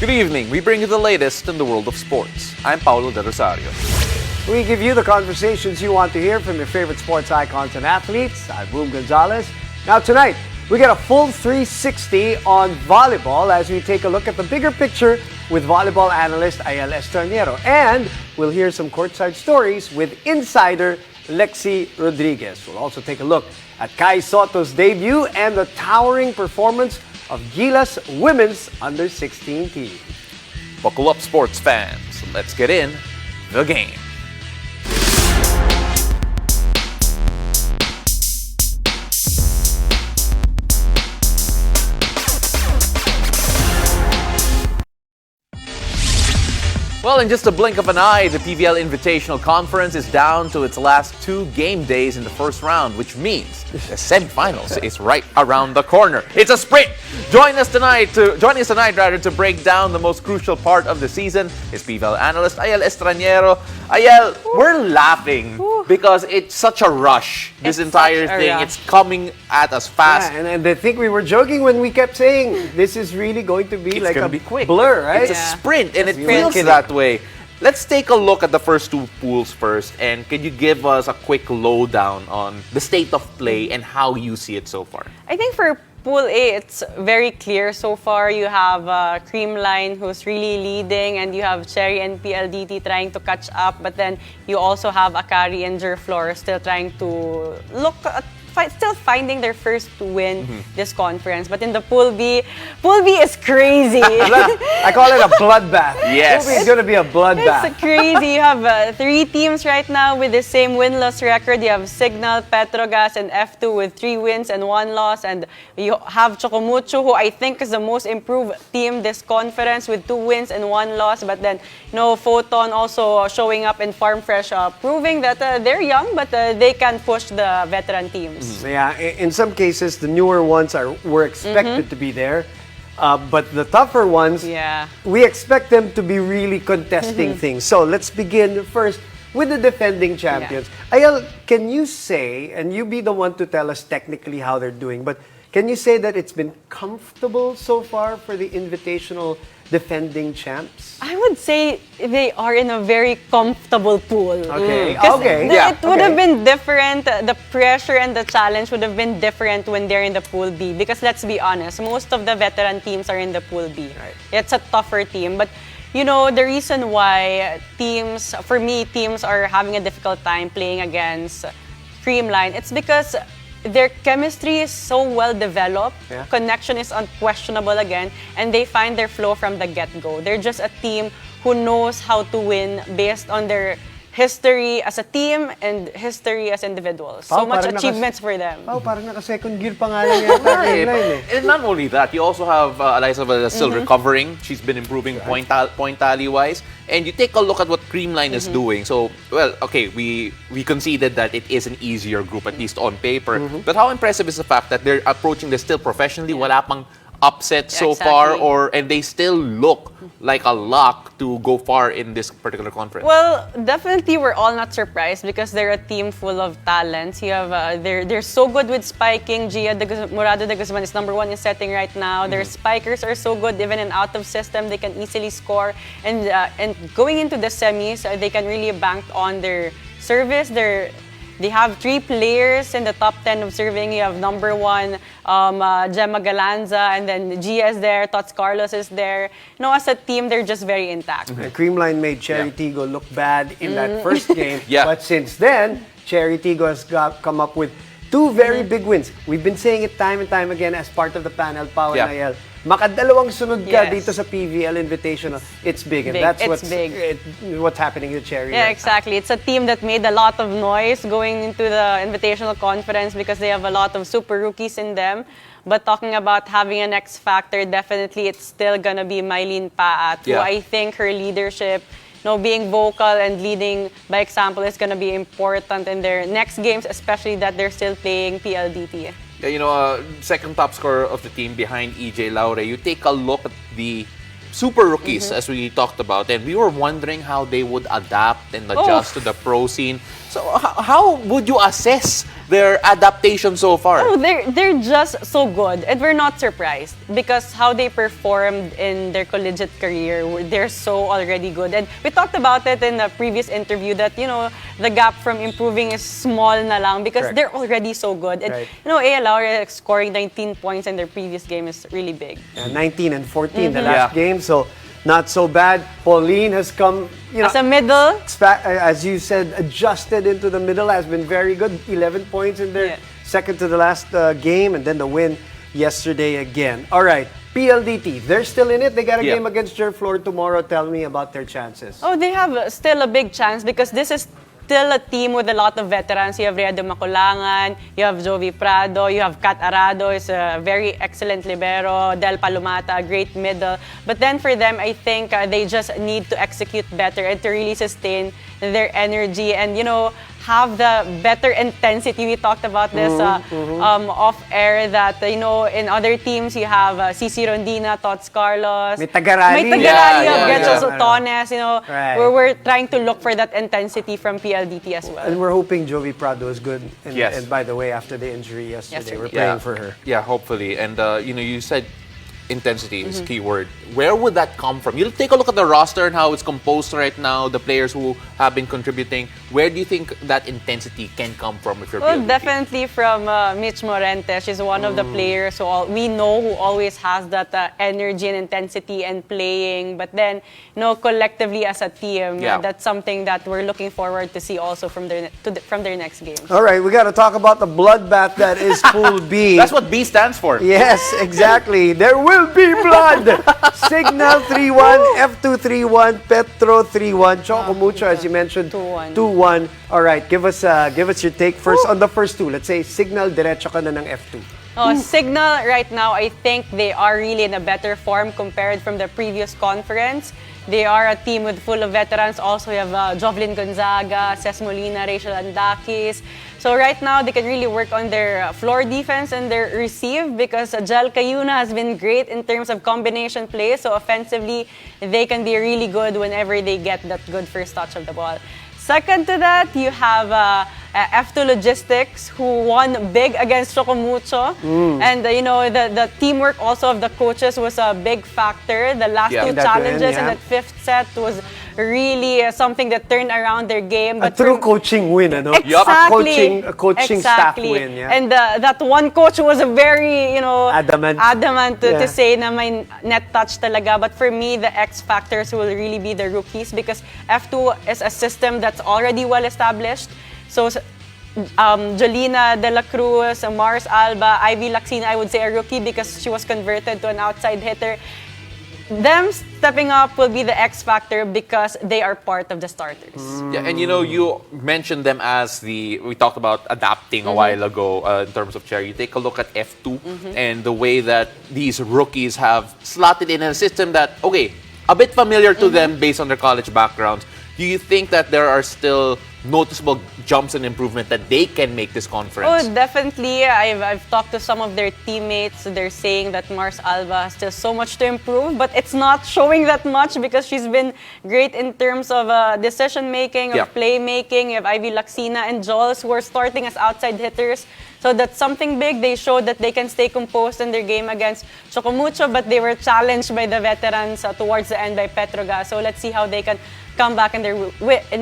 Good evening. We bring you the latest in the world of sports. I'm Paulo De Rosario. We give you the conversations you want to hear from your favorite sports icons and athletes. I'm Boom Gonzalez. Now tonight, we get a full 360 on volleyball as we take a look at the bigger picture with volleyball analyst Ayel Estrañero. And we'll hear some courtside stories with insider Lexi Rodriguez. We'll also take a look at Kai Soto's debut and the towering performance of Gila's women's under-16 team. Buckle up, sports fans. Let's get in the game. Well, in just a blink of an eye, the PVL Invitational Conference is down to its last 2 game days in the first round, which means the semifinals is right around the corner. It's a sprint! Joining us tonight to break down the most crucial part of the season is PVL analyst Ayel Estrañero. Ayel, we're laughing because it's such a rush. This entire thing, it's coming at us fast. Yeah, and I think we were joking when we kept saying this is really going to be like a quick. blur, right? It's a sprint, and it feels that way. Let's take a look at the first 2 pools first, and can you give us a quick lowdown on the state of play and how you see it so far? I think for Pool A, it's very clear so far. You have Creamline who's really leading, and you have Cherry and PLDT trying to catch up, but then you also have Akari and Jerflor still trying to look at still finding their first win this conference. But in the Pool B is crazy. I call it a bloodbath. Yes. Pool B is going to be a bloodbath. It's crazy. You have 3 teams right now with the same win-loss record. You have Signal, Petrogas, and F2 with 3 wins and 1 loss. And you have Chocomucho, who I think is the most improved team this conference with 2 wins and 1 loss. But then, Photon also showing up in Farm Fresh, proving that they're young, but they can push the veteran teams. Yeah, in some cases, the newer ones were expected to be there. But the tougher ones, we expect them to be really contesting things. So let's begin first with the defending champions. Ayel, can you say, and you be the one to tell us technically how they're doing, but can you say that it's been comfortable so far for the Invitational defending champs? I would say they are in a very comfortable pool. Okay. It would have been different. The pressure and the challenge would have been different when they're in the Pool B. Because let's be honest, most of the veteran teams are in the Pool B. Right. It's a tougher team. But the reason why teams are having a difficult time playing against Creamline, it's because their chemistry is so well developed, connection is unquestionable again, and they find their flow from the get-go. They're just a team who knows how to win based on their history as a team and history as individuals. So much achievements for them. Parang naka-second gear pa nga lang yata. And not only that, you also have Eliza Valdez still recovering. She's been improving point tally-wise. And you take a look at what Creamline is doing. So, well, okay, we conceded that it is an easier group, at least on paper. But how impressive is the fact that they're approaching this still professionally, wala pang upset so far, and they still look like a lock to go far in this particular conference? Well, definitely we're all not surprised because they're a team full of talents. You have they're so good with spiking. Murado de Guzman is #1 in setting right now. Their spikers are so good, even in out of system, they can easily score. And going into the semis, they can really bank on their service. They have 3 players in the top 10 of serving. You have #1, Gemma Galanza, and then Gia is there, Tots Carlos is there. As a team, they're just very intact. Creamline made Cherry Tigo look bad in that first game. But since then, Cherry Tigo has come up with 2 very big wins. We've been saying it time and time again as part of the panel, Pao and Ayel. Makadalawang sunod ka dito sa PVL Invitational. It's big, and that's what's happening with Cherry. Yeah, exactly. It's a team that made a lot of noise going into the Invitational Conference because they have a lot of super rookies in them. But talking about having an X factor, definitely it's still gonna be Mylene Paat, who I think her leadership, being vocal and leading by example is gonna be important in their next games, especially that they're still playing PLDT. Second top scorer of the team behind EJ Laure. You take a look at the super rookies, as we talked about, and we were wondering how they would adapt and adjust to the pro scene. So how would you assess their adaptation so far? Oh, they're just so good, and we're not surprised because how they performed in their collegiate career, they're so already good. And we talked about it in the previous interview that the gap from improving is small na lang because Correct. they're already so good. And Right. ALR scoring 19 points in their previous game is really big. 19 and 14 the last game, so not so bad. Pauline has come, As a middle, as you said, adjusted into the middle, has been very good. 11 points in their second to the last game, and then the win yesterday again. All right, PLDT, they're still in it. They got a game against Jerflor tomorrow. Tell me about their chances. oh, they have still a big chance because this is still a team with a lot of veterans. You have Riedo Maculangan, you have Jovi Prado, you have Kat Arado, is a very excellent libero, Del Palomata, a great middle. But then for them, I think they just need to execute better and to really sustain their energy and, have the better intensity. We talked about this off-air that, in other teams, you have CC Rondina, Tots Carlos. May Tagarali. You have Gretchen Sotones, Right. we're trying to look for that intensity from PLDT as well. And we're hoping Jovi Prado is good. And, Yes. and by the way, after the injury yesterday, we're Yeah. praying for her. Yeah, hopefully. And you said intensity is key word. Where would that come from? You take a look at the roster and how it's composed right now, the players who have been contributing. Where do you think that intensity can come from if you're Well, PLDT? definitely from Mitch Morente. She's one of the players we know who always has that energy and intensity and playing. But then, collectively as a team, that's something that we're looking forward to see also from their next games. All right, we got to talk about the bloodbath that is Pool B. That's what B stands for. Yes, exactly. There will be blood. Signal 3-1, F2 3-1, Petro 3-1, Choco Mucho, as you mentioned, 2-1. 2-1. All right, give us your take first on the first two. Let's say Signal, diretso ka na ng F2. Signal right now, I think they are really in a better form compared from the previous conference. They are a team with full of veterans. Also, you have Jovelyn Gonzaga, Ces Molina, Rachel Andakis. So right now, they can really work on their floor defense and their receive because Jel Cayuna has been great in terms of combination play. So offensively, they can be really good whenever they get that good first touch of the ball. Second to that, you have F2 Logistics, who won big against Chocomucho. And, the teamwork also of the coaches was a big factor. The last two challenges in that fifth set was really something that turned around their game. A true coaching win, ano? Exactly. A coaching staff win, yeah. And that one coach was a very, adamant to say na may net touch talaga. But for me, the X factors will really be the rookies because F2 is a system that's already well established. So, Jolina De La Cruz, Mars Alba, Ivy Laxina, I would say a rookie because she was converted to an outside hitter. Them stepping up will be the X factor because they are part of the starters. Yeah, and you mentioned them as we talked about adapting a while ago in terms of Cherry. You take a look at F2 and the way that these rookies have slotted in a system that, a bit familiar to them based on their college backgrounds. Do you think that there are still noticeable jumps and improvement that they can make this conference? Oh, definitely. I've talked to some of their teammates. They're saying that Mars Alba has still so much to improve, but it's not showing that much because she's been great in terms of decision making, of play making. You have Ivy Laxina and Jols who are starting as outside hitters. So that's something big. They showed that they can stay composed in their game against Chocomucho, but they were challenged by the veterans towards the end by Petrogas. So let's see how they can come back in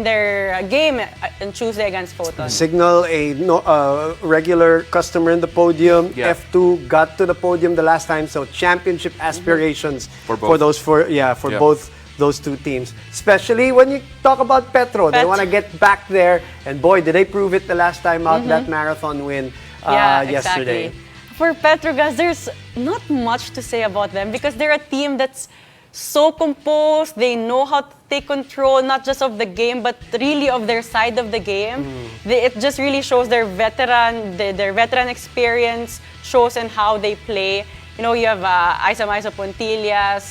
their game on Tuesday against Photon. Signal, a regular customer in the podium. F2 got to the podium the last time, so championship aspirations for both those two teams. Especially when you talk about Petro, they want to get back there, and boy, did they prove it the last time out, that marathon win yesterday. Exactly. For Petrogas, there's not much to say about them because they're a team that's so composed. They know how to take control, not just of the game, but really of their side of the game. It just really shows their veteran experience, shows in how they play. You have Isa Pontillas,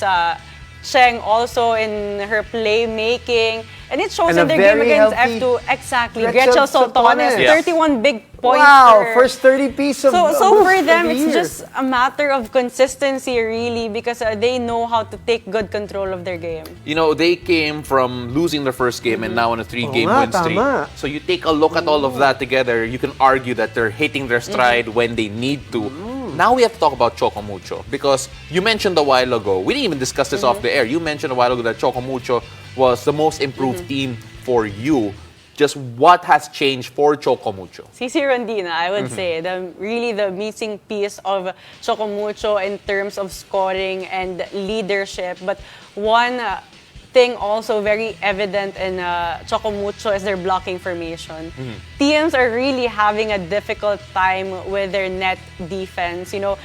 Cheng also in her playmaking. And it shows in their game against F2. Exactly. Gretchen Soltones, 31 big pointer. Wow, first 30 piece of So for them, of the it's year. just a matter of consistency, really, because they know how to take good control of their game. You know, they came from losing their first game and now on a 3-game Oo nga, win streak. tama. So you take a look at all of that together, you can argue that they're hitting their stride when they need to. Now we have to talk about Chocomucho because you mentioned a while ago, we didn't even discuss this off the air, you mentioned a while ago that Chocomucho was the most improved team for you. Just what has changed for Chocomucho? CC Rondina, I would say, really the missing piece of Chocomucho in terms of scoring and leadership. But one thing also very evident in Chocomucho is their blocking formation. Teams are really having a difficult time with their net defense. You know,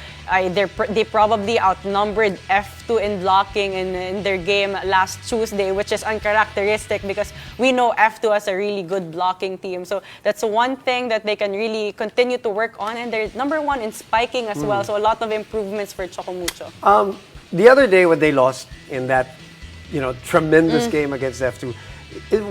they probably outnumbered F2 in blocking in their game last Tuesday, which is uncharacteristic because we know F2 has a really good blocking team. So that's one thing that they can really continue to work on. And they're number one in spiking as well. So a lot of improvements for Chocomucho. The other day when they lost in that, tremendous game against F2,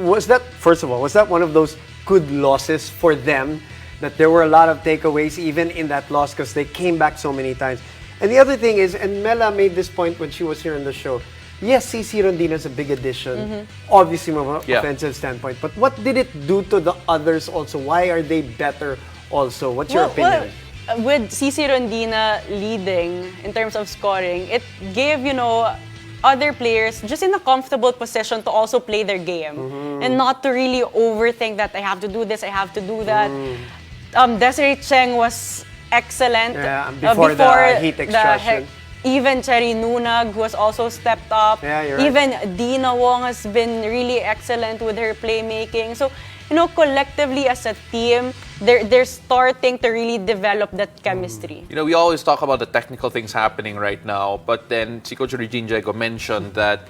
was that one of those good losses for them? That there were a lot of takeaways even in that loss because they came back so many times. And the other thing is, and Mela made this point when she was here in the show, yes, CC Rondina is a big addition, obviously from an offensive standpoint, but what did it do to the others also? Why are they better also? What's your opinion? Well, with CC Rondina leading in terms of scoring, it gave, other players just in a comfortable position to also play their game and not to really overthink that I have to do this, I have to do that. Desiree Cheng was excellent before the heat extraction. Even Cherry Nunag, who has also stepped up. Yeah, you're right. Even Dina Wong has been really excellent with her playmaking. So, collectively as a team, they're starting to really develop that chemistry. We always talk about the technical things happening right now, but then si Coach Regine Jago mentioned that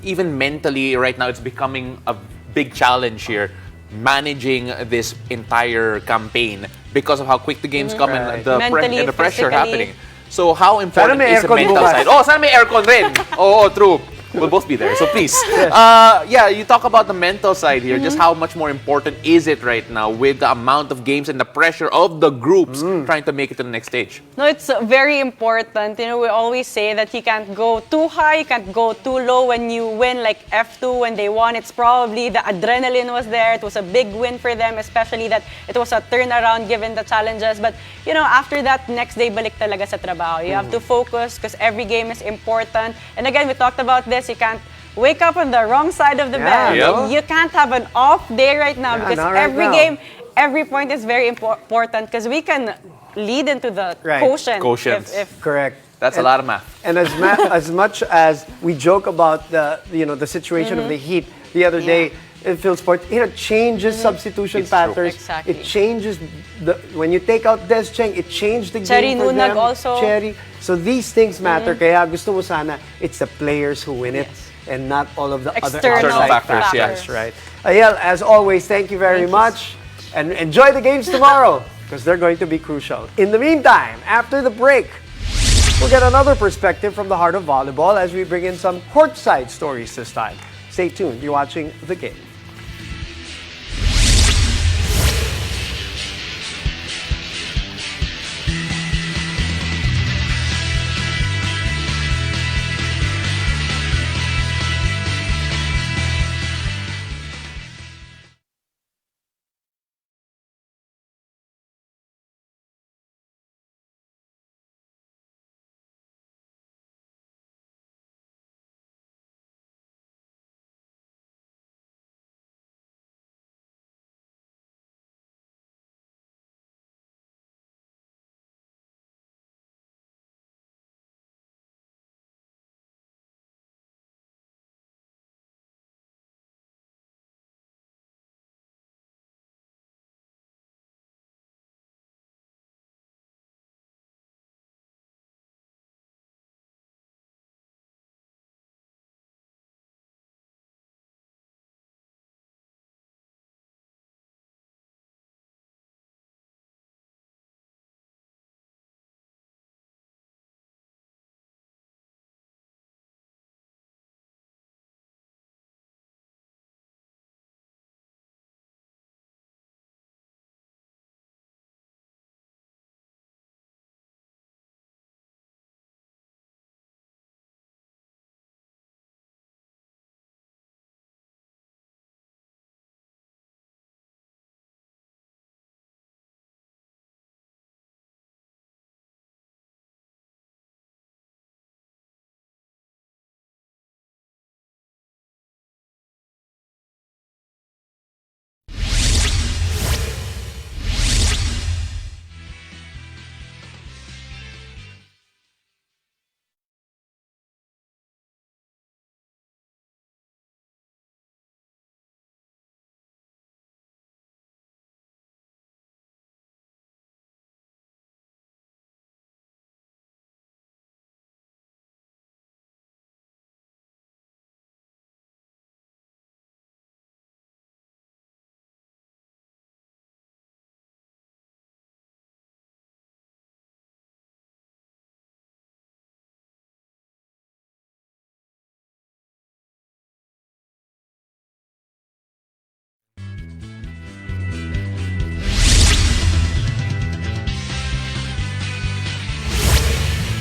even mentally right now it's becoming a big challenge here, managing this entire campaign because of how quick the games come and the Mentally, pressure physically. happening. So how important may is the aircon mental bukas. side? Oh, sana may aircon rin. Oo, true. We'll both be there, so please. You talk about the mental side here. Just how much more important is it right now with the amount of games and the pressure of the groups trying to make it to the next stage? No, it's very important. We always say that you can't go too high, you can't go too low when you win, like F2 when they won. It's probably the adrenaline was there. It was a big win for them, especially that it was a turnaround given the challenges. But, after that, next day, balik talaga sa trabaho. You have to focus because every game is important. And again, we talked about this. You can't wake up on the wrong side of the bed. Yep. You can't have an off day right now because not right every now. game, every point is very important because we can lead into the quotient. Quotients. If Correct. That's a lot of math. And as much as we joke about the situation of the Heat the other day in Phil Sport, it changes substitution It's true. patterns. Exactly. It changes when you take out Des Cheng, it changed the Cherry game for Nunag them. also. Cherry. So these things matter. Kaya gusto mo sana it's the players who win it and not all of the External other outside factors, factors. yes. Right. Ayel, as always, thank you very much, and enjoy the games tomorrow because they're going to be crucial. In the meantime, after the break, we'll get another perspective from the heart of volleyball as we bring in some courtside stories this time. Stay tuned. You're watching The Game.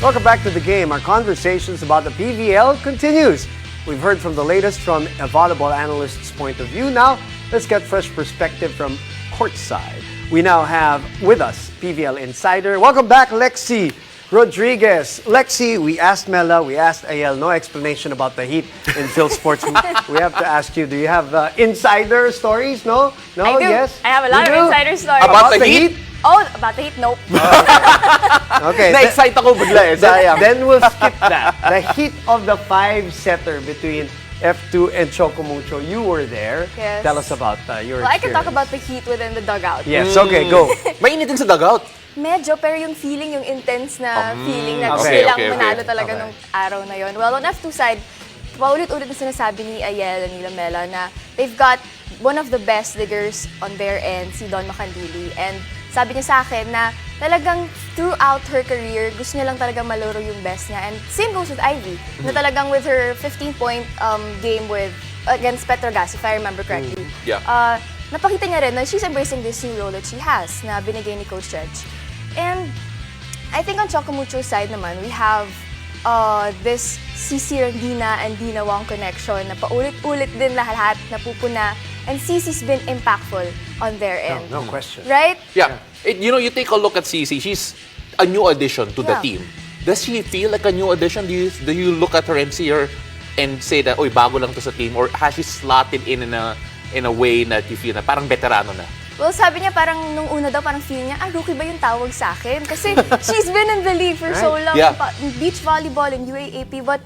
Welcome back to the game. Our conversations about the PVL continues. We've heard from the latest from a volleyball analyst's point of view. Now, let's get fresh perspective from courtside. We now have with us PVL Insider. Welcome back, Lexi Rodriguez. Lexi, we asked Mela, we asked Ayel, no explanation about the Heat in Phil Sports. We have to ask you, do you have insider stories? No? No? I do. Yes? I have a You lot do? of insider stories. About the Heat? Oh, about the Heat? Nope. Okay. Na-excite ako bigla eh. Sayang. Then we'll skip that. The heat of the five-setter between F2 and Chocomucho. You were there. Yes. Tell us about your Well, I can talk experience. about the Heat within the dugout. Yes, okay, go. Mainit din sa dugout. Medyo, pero yung feeling, yung intense na feeling na gusto okay, nilang okay, manalo okay. talaga nung araw na yon. Well, on F2 side, paulit-ulit na sinasabi ni Ayel and ni Mela na they've got one of the best diggers on their end, si Don Macandili. And sabi niya sa akin na talagang throughout her career, gusto niya lang talaga malaro yung best niya. And same goes with Ivy, na talagang with her 15-point game against Petrogas, if I remember correctly. Yeah. Napakita niya rin na she's embracing this new role that she has, na binigay ni Coach Reg. And I think on Chocomucho's side naman, we have this Cici Randina and Dina Wong connection na paulit-ulit din lahat napupuna. And Cici's been impactful on their end. No question. Right? Yeah. You take a look at Cici. She's a new addition to the Yeah. team. Does she feel like a new addition? Do you look at her and see her and say that, oy, bago lang to sa team? Or has she slotted in a way that you feel na parang veterano na? Well, sabi niya parang nung una daw, parang feel niya, rookie ba yung tawag sa akin? Kasi she's been in the league for so long, Yeah. in beach volleyball, in UAAP, but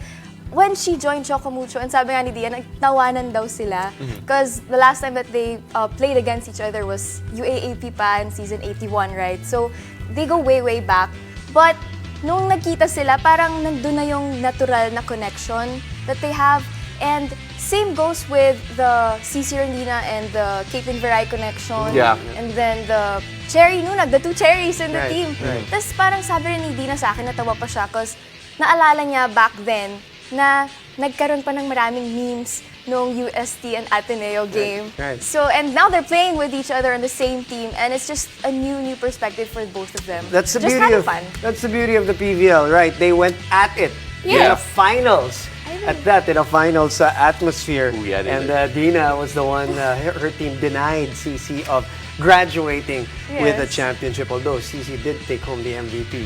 when she joined Chocomucho, and sabi nga ni Dia, nagtawanan daw sila. Because the last time that they played against each other was UAAP pa in season 81, right? So, they go way, way back. But, nung nagkita sila, parang nandun na yung natural na connection that they have. And same goes with the Cici Randina and the Caitlin Veray connection. Yeah. And then the Cherry Nunag, the two cherries in the Right, team. right. Tapos parang sabi rin ni Dina sa akin, natawa pa siya because naalala niya back then na nagkaroon pa ng maraming memes nung UST and Ateneo game. right. So, and now they're playing with each other on the same team and it's just a new perspective for both of them. That's the just beauty having of fun. that's the beauty of the PVL, right? They went at it in Yeah. the finals. At that, in a finals atmosphere. Ooh, yeah, they and did. Dina was the one, her team denied Cici of graduating with a Yes. championship, although Cici did take home the MVP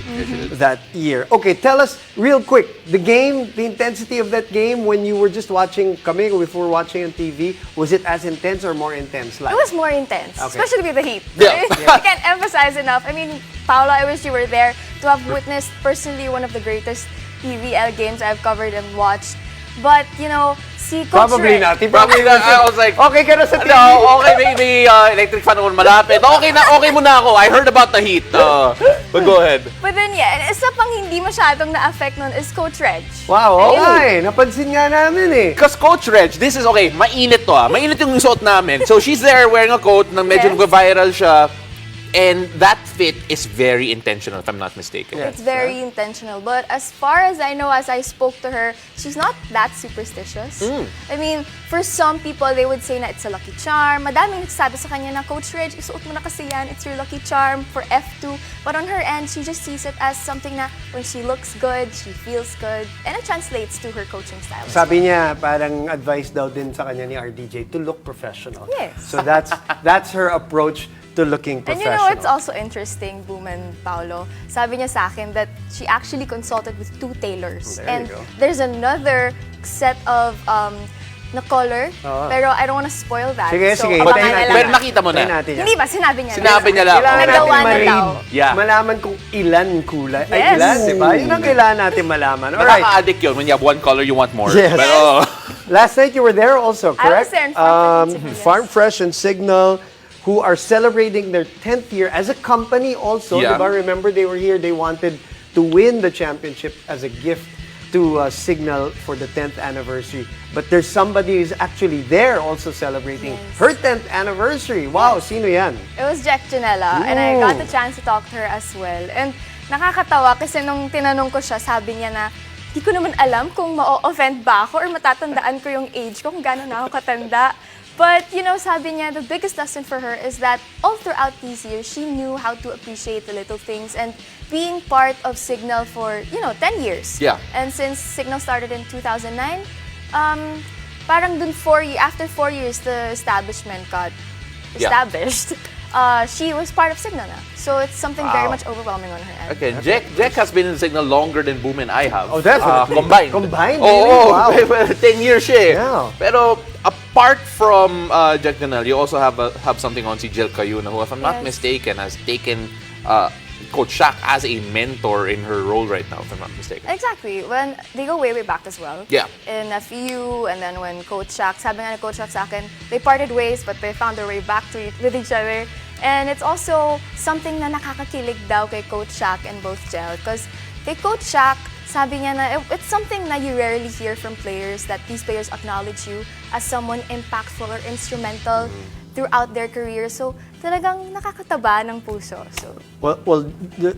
that year. Okay, tell us real quick, the game, the intensity of that game when you were just watching, if we were watching on TV, was it as intense or more intense? It was more intense, Okay. especially with the Heat. Yeah. I can't emphasize enough. I mean, Paolo, I wish you were there to have witnessed personally one of the greatest PVL games I've covered and watched. But, you know, si Coach Probably Reg- not. Probably not. I was like, Okay ka na sa TV. no, okay, maybe electric fan naman malapit. Okay muna ako. I heard about the Heat. But go ahead. But then, yeah, and isa pang hindi masyadong na-affect nun is Coach Reg. Wow, okay. Napansin nga namin eh. Because Coach Reg, this is, okay, mainit to mainit yung suot namin. So she's there wearing a coat na medyo Yes. nag-viral siya. And that fit is very intentional, if I'm not mistaken. Yeah. It's very intentional. But as far as I know, as I spoke to her, she's not that superstitious. I mean, for some people, they would say na it's a lucky charm. Madaming nagsasabi sa kanya na, Coach Reg, isuot mo na kasi yan. It's your lucky charm for F2. But on her end, she just sees it as something na when she looks good, she feels good. And it translates to her coaching style. as Sabi niya, parang advice daw din sa kanya ni RDJ to look professional. Yes. So that's her approach to looking And professional. you know, it's also interesting, Boom and Paolo. Sabi niya sa akin that she actually consulted with 2 tailors. There and you go. there's another set of na color, pero I don't want to spoil that. Sige, so, sige. abangan Hintayin na natin. lang. Pero nakita mo na. Hintayin natin yan. Hindi ba? Sinabi niya. Sinabi niya lang. Kailangan natin Nagawa na ma-read. daw. Yeah. Malaman kung ilan kulay. Ay, Yes. ilan, di ba? Yun ang kailangan natin malaman. Alright. Nakaka-addict yun. When you have one color, you want more. Yes. Pero, Last night you were there also, I was correct? there in Farm Fresh and Signal, yes. Farm Fresh and Signal, who are celebrating their 10th year as a company also. Yeah. Diba? Remember, they were here, they wanted to win the championship as a gift to Signal for the 10th anniversary. But there's somebody who's actually there also celebrating Yes. her 10th anniversary. Wow, sino yan? It was Jack Janela, and I got the chance to talk to her as well. And nakakatawa kasi nung tinanong ko siya, sabi niya na, di ko naman alam kung ma-offend ba ako or matatandaan ko yung age ko, kung gano'n na ako katanda. But, sabi niya, the biggest lesson for her is that all throughout these years, she knew how to appreciate the little things and being part of Signal for, 10 years. Yeah. And since Signal started in 2009, parang dun after 4 years, the establishment got Yeah. established. She was part of Signal na. So it's something very much overwhelming on her end. Okay, Jack has been in Signal longer than Boom and I have. Oh, definitely. Combined. Combined, Oh, really? Wow. 10 years siya eh. Yeah. Pero apart from Jack Ganel, you also have something on si Jel Cayuna, who, if I'm not Yes. mistaken, has taken Coach Shaq as a mentor in her role right now, if I'm not mistaken. Exactly. When they go way, way back as well. Yeah. In FEU, and then when Coach Shaq, sabi nga ni Coach Shaq sa akin, they parted ways, but they found their way back with each other. And it's also something na nakakakilig daw kay Coach Shaq and both Jel. Because kay Coach Shaq, sabi niya na it's something na you rarely hear from players, that these players acknowledge you as someone impactful or instrumental throughout their career. So talagang nakakataba ng puso. So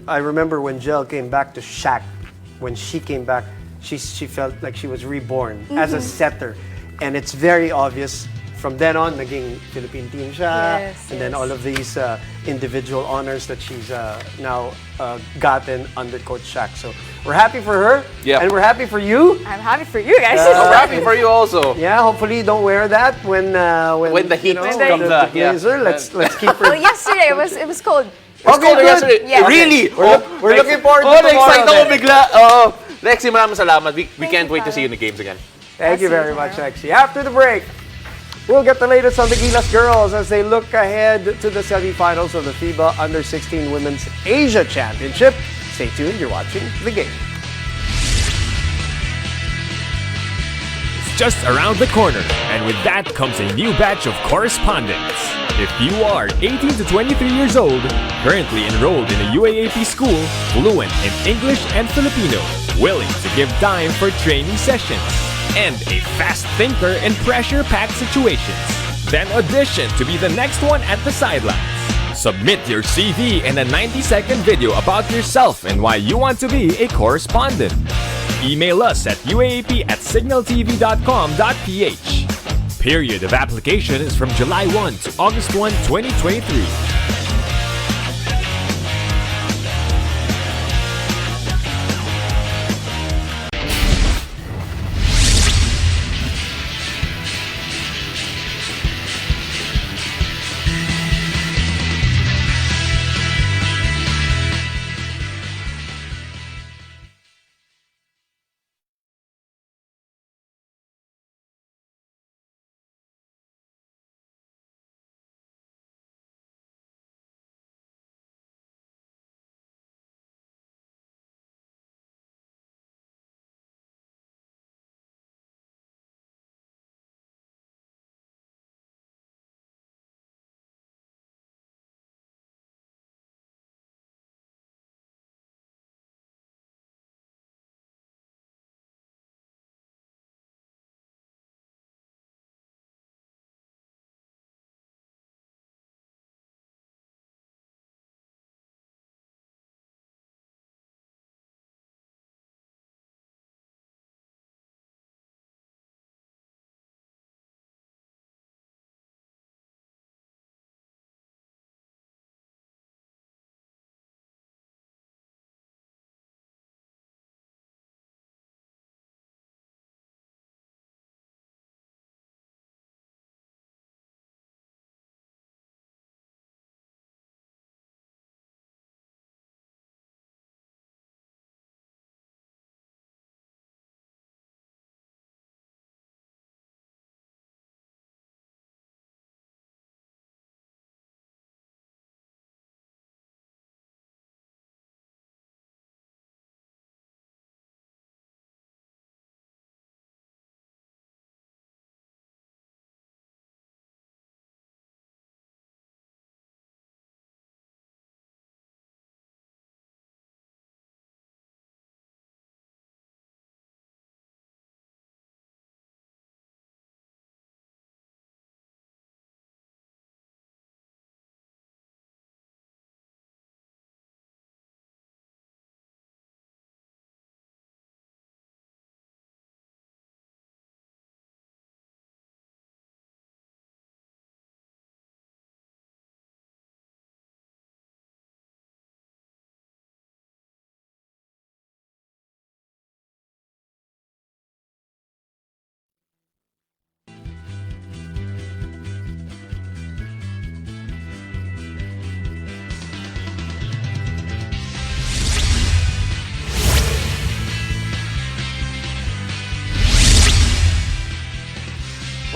I remember when Jel came back to Shaq, when she came back, she felt like she was reborn as a setter. And it's very obvious. From then on, naging Philippine team siya, Yes, and then yes. all of these individual honors that she's now gotten under Coach Shaq. So we're happy for her, Yeah. and we're happy for you. I'm happy for you guys. I'm happy for you also. Yeah, hopefully you don't wear that when the heat you know, comes the back, yeah. blazer. Let's keep her. Well, yesterday it was cold. It's colder good. yesterday. Yeah. Really? We're looking forward to next tomorrow excited ako then. bigla. Lexi, maraming salamat. We can't you, wait to see you Father. in the games again. Thank you see you very much, tomorrow. Lexi. After the break, we'll get the latest on the Gilas girls as they look ahead to the semifinals of the FIBA Under-16 Women's Asia Championship. Stay tuned. You're watching The Game. It's just around the corner, and with that comes a new batch of correspondents. If you are 18 to 23 years old, currently enrolled in a UAAP school, fluent in English and Filipino, willing to give time for training sessions, and a fast thinker in pressure-packed situations, then audition to be the next one at the sidelines. Submit your CV and a 90-second video about yourself and why you want to be a correspondent. Email us at uaap@signaltv.com.ph. Period of application is from July 1 to August 1, 2023.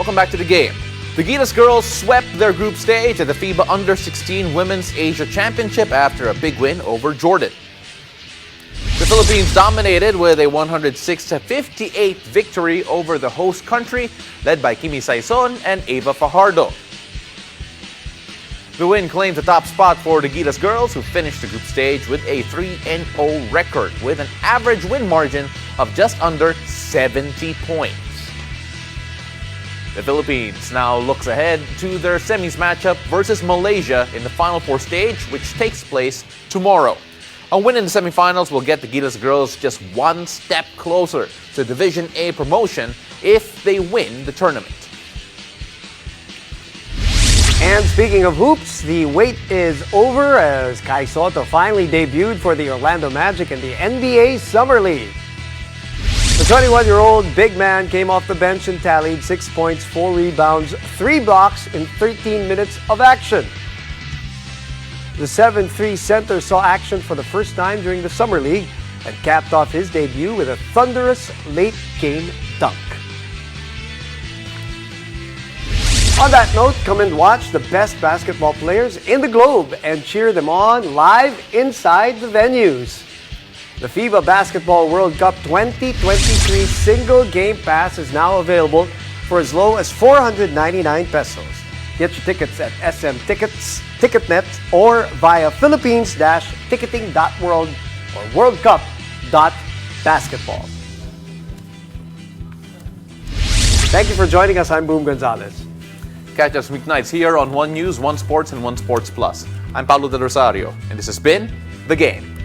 welcome back to the game. The Gilas girls swept their group stage at the FIBA Under-16 Women's Asia Championship after a big win over Jordan. The Philippines dominated with a 106-58 victory over the host country, led by Kimi Saison and Ava Fajardo. The win claims the top spot for the Gilas girls, who finished the group stage with a 3-0 record with an average win margin of just under 70 points. The Philippines now looks ahead to their semis matchup versus Malaysia in the Final Four stage, which takes place tomorrow. A win in the semifinals will get the Gilas girls just one step closer to Division A promotion if they win the tournament. And speaking of hoops, the wait is over as Kai Sotto finally debuted for the Orlando Magic in the NBA Summer League. The 21-year-old big man came off the bench and tallied 6 points, 4 rebounds, 3 blocks in 13 minutes of action. The 7'3" center saw action for the first time during the Summer League and capped off his debut with a thunderous late-game dunk. On that note, come and watch the best basketball players in the globe and cheer them on live inside the venues. The FIBA Basketball World Cup 2023 single game pass is now available for as low as 499 pesos. Get your tickets at SM Tickets, Ticketnet, or via Philippines-ticketing.world or worldcup.basketball. Thank you for joining us. I'm Boom Gonzalez. Catch us weeknights here on One News, One Sports, and One Sports Plus. I'm Paulo Del Rosario, and this has been The Game.